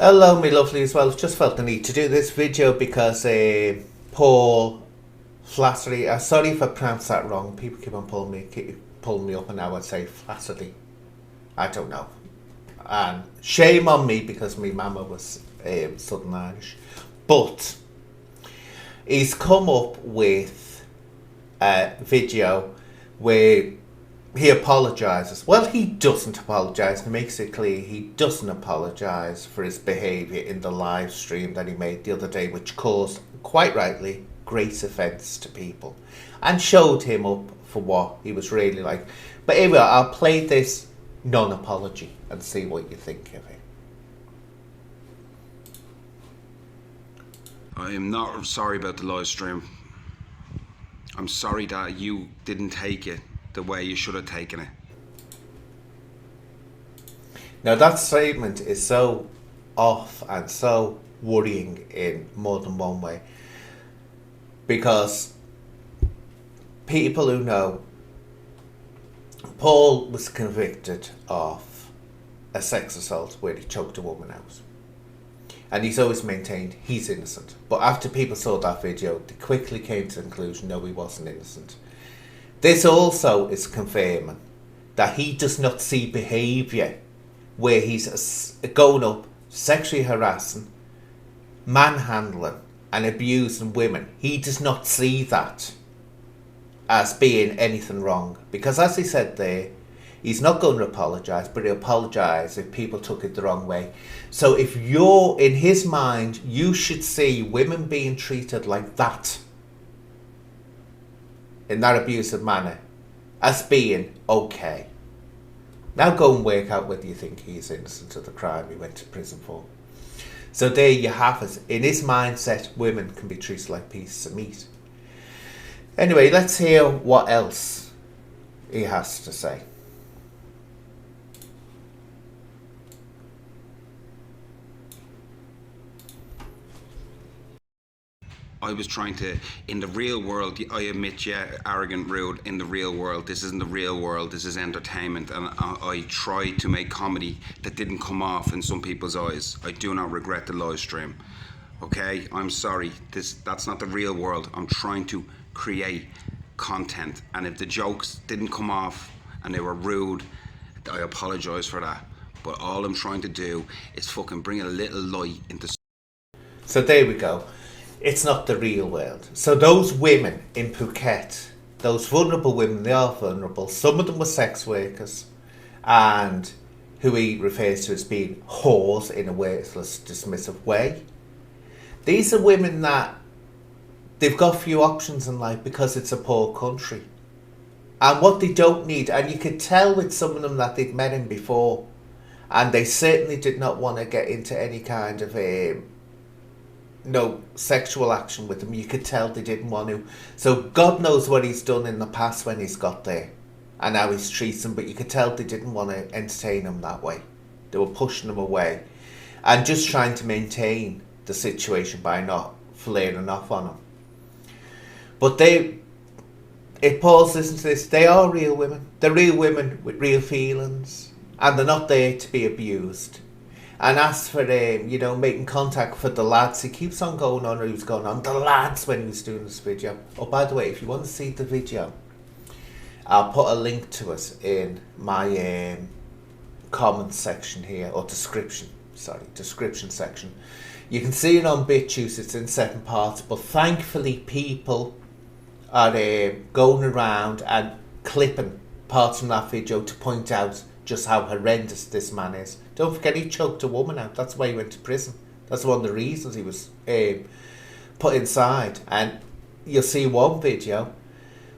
Hello, me lovelies. Well, I've just felt the need to do this video because Paul Flattery. Sorry if I pronounced that wrong. People keep on pulling me up, and I would say Flattery. I don't know. And shame on me because my mama was Southern Irish. But he's come up with a video where he apologises. Well, he doesn't apologise. He makes it clear he doesn't apologise for his behaviour in the live stream that he made the other day, which caused, quite rightly, great offence to people and showed him up for what he was really like. But anyway, I'll play this non-apology and see what you think of it. I am not sorry about the live stream. I'm sorry that you didn't take it the way you should have taken it. Now that statement is so off and so worrying in more than one way, because people who know, Paul was convicted of a sex assault where he choked a woman out, and he's always maintained he's innocent. But after people saw that video, they quickly came to the conclusion no, he wasn't innocent. This also is confirming that he does not see behaviour where he's going up, sexually harassing, manhandling and abusing women. He does not see that as being anything wrong. Because as he said there, he's not going to apologise, but he'll apologise if people took it the wrong way. So if you're, in his mind, you should see women being treated like that, in that abusive manner, as being okay. Now go and work out whether you think he's innocent of the crime he went to prison for. So there you have it. In his mindset, women can be treated like pieces of meat. Anyway, let's hear what else he has to say. I was trying to, in the real world, I admit, yeah, arrogant, rude, in the real world, this isn't the real world, this is entertainment, and I tried to make comedy that didn't come off in some people's eyes. I do not regret the live stream, okay? I'm sorry, that's not the real world. I'm trying to create content, and if the jokes didn't come off and they were rude, I apologise for that. But all I'm trying to do is fucking bring a little light into... So there we go. It's not the real world. So those women in Phuket, those vulnerable women, they are vulnerable. Some of them were sex workers, and who he refers to as being whores in a worthless, dismissive way. These are women that they've got few options in life because it's a poor country. And what they don't need, and you could tell with some of them that they'd met him before, and they certainly did not want to get into any kind of no sexual action with him. You could tell they didn't want to. So God knows what he's done in the past when he's got there and how he's treated them, but you could tell they didn't want to entertain him that way. They were pushing him away and just trying to maintain the situation by not flaring off on him. But if Paul's listening to this, they are real women. They're real women with real feelings, and they're not there to be abused. And as for making contact for the lads, he keeps on going on, or he was going on, the lads, when he was doing this video. Oh, by the way, if you want to see the video, I'll put a link to it in my comment section here, or description section. You can see it on BitChute, it's in 7 parts, but thankfully people are going around and clipping parts from that video to point out just how horrendous this man is. Don't forget, he choked a woman out. That's why he went to prison. That's one of the reasons he was put inside. And you'll see one video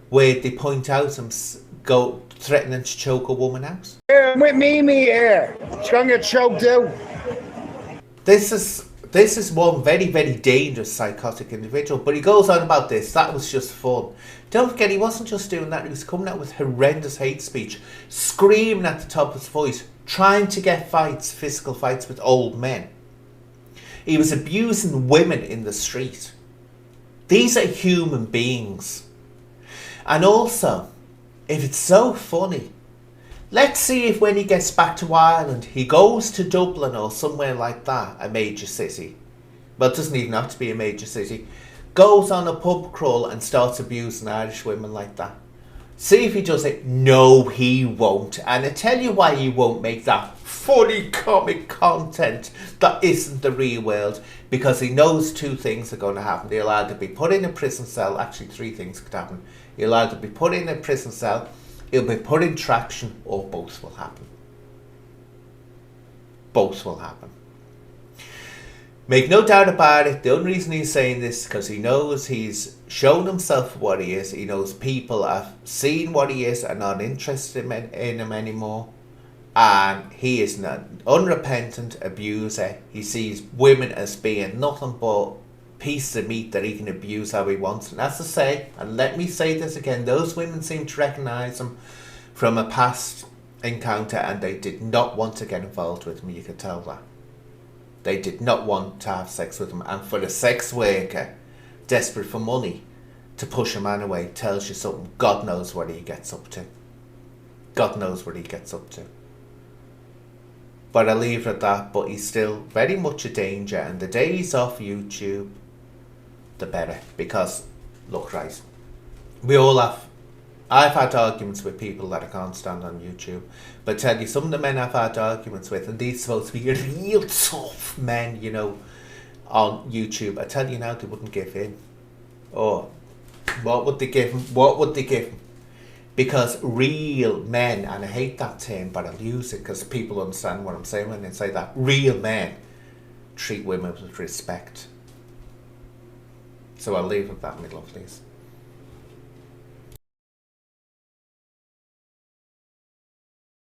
where they point out him threatening to choke a woman out. Here, with Mimi here. She's going to get choked out. This is one very, very dangerous psychotic individual. But he goes on about this. That was just fun. Don't forget, he wasn't just doing that. He was coming out with horrendous hate speech, screaming at the top of his voice, trying to get physical fights with old men. He was abusing women in the street. These are human beings. And also, if it's so funny, Let's see if when he gets back to Ireland, he goes to Dublin or somewhere like that, a major city. Well, it doesn't even have to be a major city. Goes on a pub crawl and starts abusing Irish women like that. See if he does it. No, he won't. And I tell you why he won't make that funny comic content that isn't the real world. Because he knows two things are going to happen. He'll either be put in a prison cell. Actually, three things could happen. He'll either be put in a prison cell, he'll be put in traction, or both will happen. Both will happen. Make no doubt about it, the only reason he's saying this is because he knows he's shown himself for what he is. He knows people have seen what he is and not interested in him anymore. And he is an unrepentant abuser. He sees women as being nothing but pieces of meat that he can abuse how he wants. And as I say, and let me say this again, those women seem to recognise him from a past encounter, and they did not want to get involved with him. You could tell that. They did not want to have sex with him. And for a sex worker desperate for money to push a man away tells you something. God knows what he gets up to. God knows what he gets up to. But I'll leave it at that. But he's still very much a danger. And the day he's off YouTube, the better. Because, look, right, we all have... I've had arguments with people that I can't stand on YouTube. But I tell you, some of the men I've had arguments with, and these are supposed to be real tough men, you know, on YouTube. I tell you now, they wouldn't give in. Oh, what would they give him? What would they give him? Because real men, and I hate that term, but I'll use it because people understand what I'm saying when they say that. Real men treat women with respect. So I'll leave it at that, my lovelies.